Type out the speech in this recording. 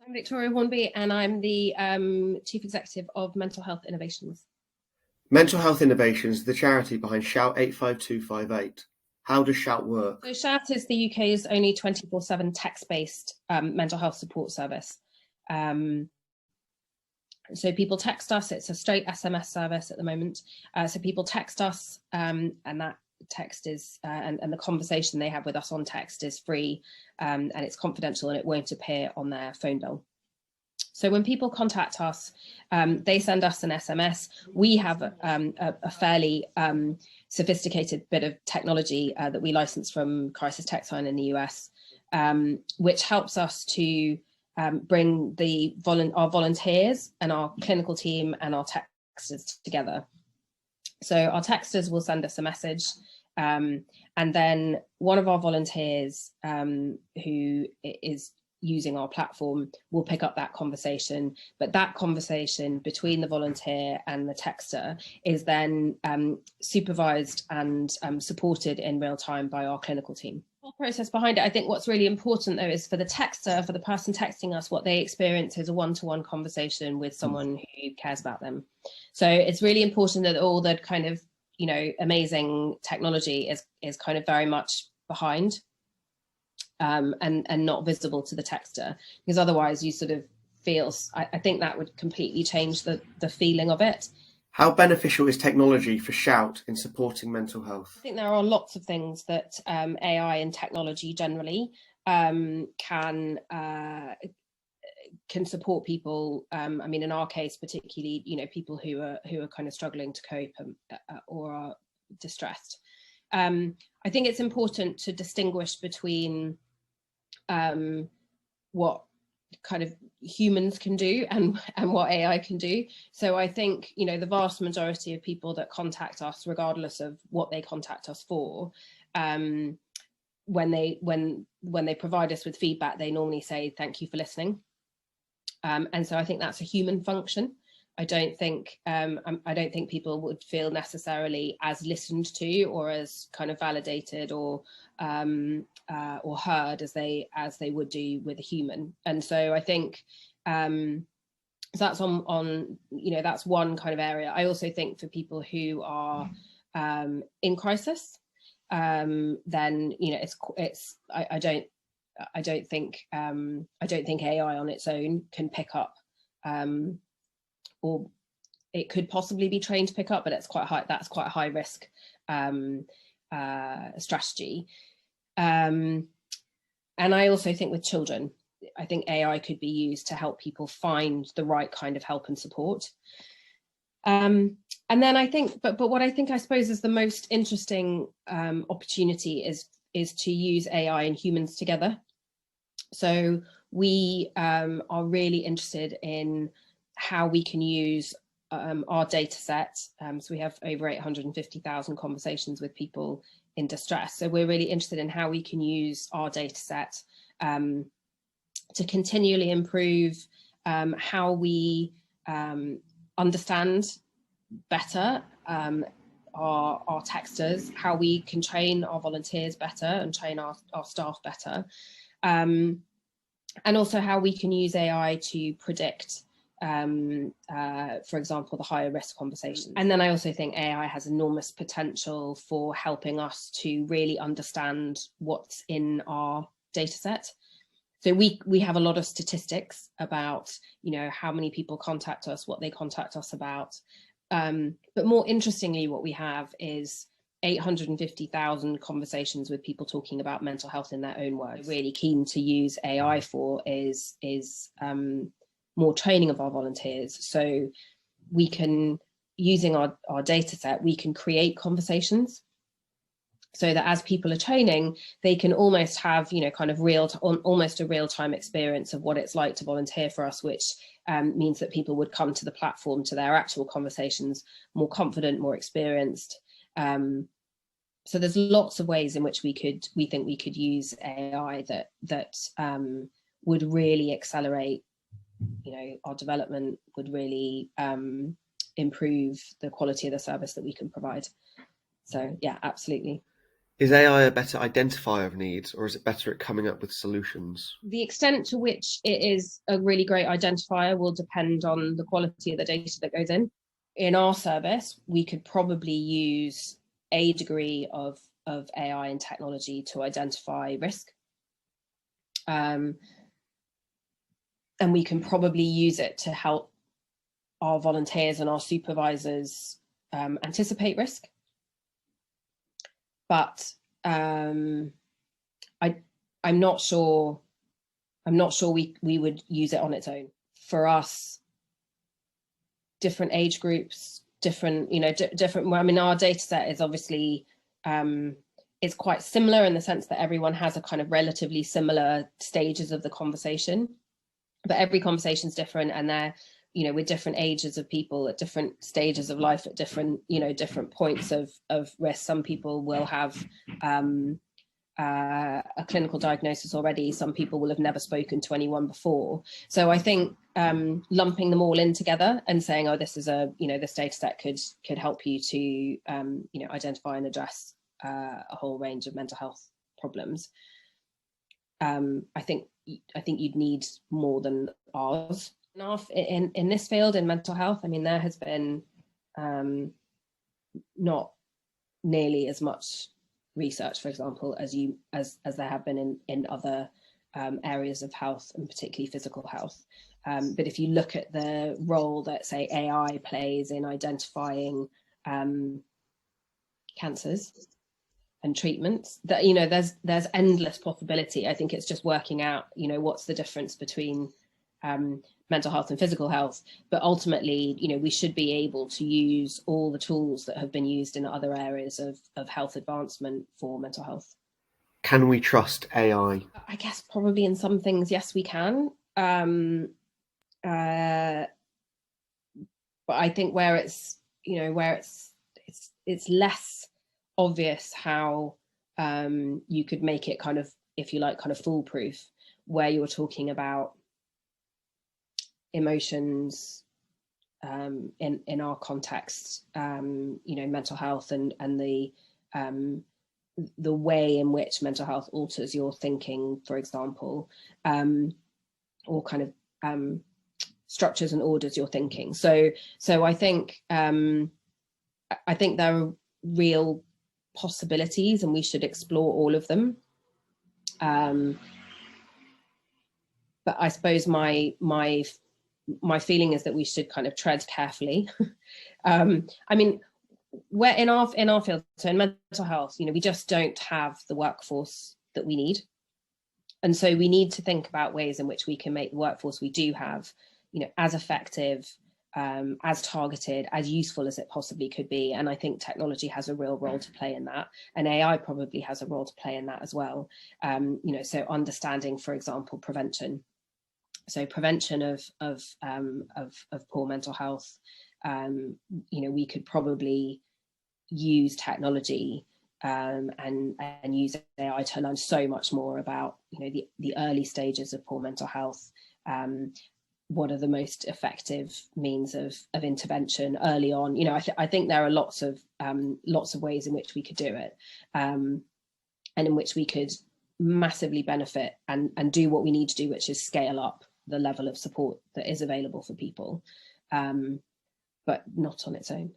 I'm Victoria Hornby, and I'm the Chief Executive of Mental Health Innovations. Mental Health Innovations, the charity behind Shout 85258. How does Shout work? So Shout is the UK's only 24/7 text-based mental health support service. So people text us. It's a straight SMS service at the moment. So people text us, and that text is and the conversation they have with us on text is free, and it's confidential, and it won't appear on their phone bill. So when people contact us, they send us an SMS. We have a fairly sophisticated bit of technology that we license from Crisis TechSign in the US, which helps us to bring our volunteers and our clinical team and our texters together. So our texters will send us a message, and then one of our volunteers who is using our platform will pick up that conversation, but that conversation between the volunteer and the texter is then supervised and supported in real time by our clinical team. The whole process behind it, I think what's really important though is for the texter, for the person texting us, what they experience is a one-to-one conversation with someone who cares about them. So it's really important that all the kind of, amazing technology is kind of very much behind and not visible to the texter, because otherwise you sort of feel, I think that would completely change the feeling of it. How beneficial is technology for Shout in supporting mental health? I think there are lots of things that AI and technology generally can support people. I mean, in our case, particularly, people who are kind of struggling to cope or are distressed. I think it's important to distinguish between what kind of humans can do and what AI can do. So I think, the vast majority of people that contact us, regardless of what they contact us for, when they provide us with feedback, they normally say, thank you for listening. And so I think that's a human function. I don't think people would feel necessarily as listened to or as kind of validated or heard as they would do with a human. And so I think that's on that's one kind of area. I also think for people who are in crisis, then it's I don't think AI on its own can pick up, or it could possibly be trained to pick up, but that's quite a high risk strategy. And I also think with children, I think AI could be used to help people find the right kind of help and support. And then I think, but what I suppose is the most interesting opportunity is to use AI and humans together. So we are really interested in how we can use our data set. So we have over 850,000 conversations with people in distress. So we're really interested in how we can use our data set to continually improve how we understand better our texters, how we can train our volunteers better and train our staff better, and also how we can use AI to predict, for example, the higher risk conversations. And then I also think AI has enormous potential for helping us to really understand what's in our data set. So we have a lot of statistics about, how many people contact us, what they contact us about. But more interestingly, what we have is 850,000 conversations with people talking about mental health in their own words. Really keen to use AI for is more training of our volunteers. So we can, using our data set, we can create conversations so that as people are training, they can almost have, kind of almost a real-time experience of what it's like to volunteer for us, which means that people would come to the platform, to their actual conversations, more confident, more experienced. So there's lots of ways in which we think we could use AI that would really accelerate, our development, would really improve the quality of the service that we can provide. So yeah, absolutely. Is AI a better identifier of needs, or is it better at coming up with solutions? The extent to which it is a really great identifier will depend on the quality of the data that goes in. In our service, we could probably use a degree of AI and technology to identify risk. And we can probably use it to help our volunteers and our supervisors anticipate risk. But I'm not sure we would use it on its own. For us, different age groups, different. I mean, our data set is obviously it's quite similar in the sense that everyone has a kind of relatively similar stages of the conversation, but every conversation is different, and they're, with different ages of people at different stages of life, at different, different points of risk. Some people will have a clinical diagnosis already. Some people will have never spoken to anyone before. So I think lumping them all in together and saying, oh, this is this data set could help you to, identify and address a whole range of mental health problems. I think you'd need more than ours. In this field, in mental health, I mean, there has been not nearly as much research, for example, as there have been in other areas of health, and particularly physical health. But if you look at the role that, say, AI plays in identifying cancers and treatments, that there's endless possibility. I think it's just working out what's the difference between mental health and physical health. But ultimately, we should be able to use all the tools that have been used in other areas of health advancement for mental health. Can we trust AI? I guess probably in some things, yes, we can. But I think where it's less obvious how you could make it kind of, if you like, kind of foolproof, where you're talking about emotions in our context, mental health and the way in which mental health alters your thinking, for example, or kind of structures and orders your thinking. So I think there are real possibilities, and we should explore all of them. But I suppose my feeling is that we should kind of tread carefully. I mean, we're in our field, so in mental health, we just don't have the workforce that we need. And so we need to think about ways in which we can make the workforce we do have, as effective, as targeted, as useful as it possibly could be. And I think technology has a real role to play in that. And AI probably has a role to play in that as well. So understanding, for example, prevention. So prevention of poor mental health, we could probably use technology and use AI to learn so much more about the early stages of poor mental health. What are the most effective means of intervention early on? I think there are lots of ways in which we could do it, and in which we could massively benefit and do what we need to do, which is scale up the level of support that is available for people, but not on its own.